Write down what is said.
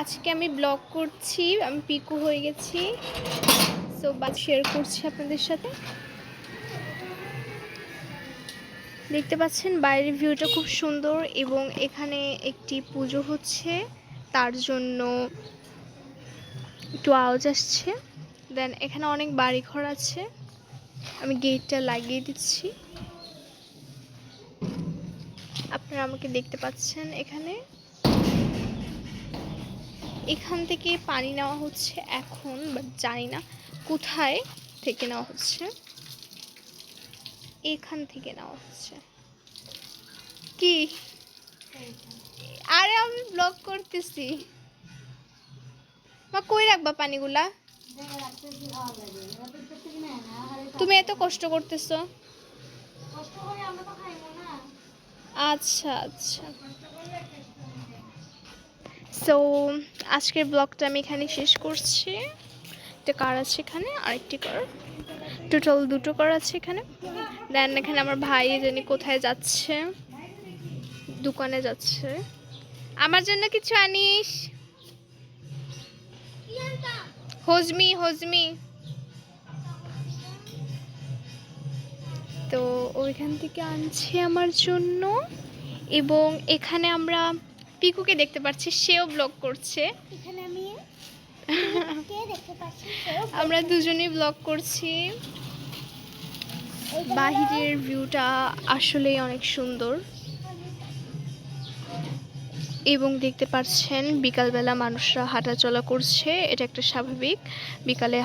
আজকে আমি ব্লগ করছি, আমি পিকু হয়ে গেছি। সো শেয়ার করছি আপনাদের সাথে। দেখতে পাচ্ছেন বাইরের ভিউটা খুব সুন্দর এবং এখানে একটি পুজো হচ্ছে, তার জন্য একটু আওয়াজ আসছে। দেন এখানে অনেক বাড়িঘর আছে, আমি গেটটা লাগিয়ে দিচ্ছি। আপনারা আমাকে দেখতে পাচ্ছেন। এখান থেকে পানি নেওয়া হচ্ছে এখন, বাট জানি না কোথায় থেকে নেওয়া হচ্ছে। এখান থেকে নেওয়া হচ্ছে কি? আরে আমি ব্লগ করতেছি। মা কই রাখবা পানিগুলা? তুমি এত কষ্ট করতেছো। আচ্ছা আচ্ছা, সো আজকের ব্লগটা আমি এখানে শেষ করছি। একটা কার আছে এখানে, আরেকটি কার, টোটাল দুটো কার আছে এখানে। দেন এখানে আমার ভাই জানি কোথায় যাচ্ছে, দোকানে যাচ্ছে। আমার জন্য কিছু আনিস? হজমি হজমি। তো ওইখান থেকে আনছে আমার জন্য। এবং এখানে আমরা পিকুকে দেখতে পাচ্ছি, সেও ব্লগ করছে। এখানে আমি আমরা দুজনেই ব্লগ করছি। বাহিরের ভিউটা আসলেই অনেক সুন্দর এবং দেখতে পাচ্ছেন বিকালবেলা মানুষরা হাঁটাচলা করছে, এটা একটা স্বাভাবিক। বিকালে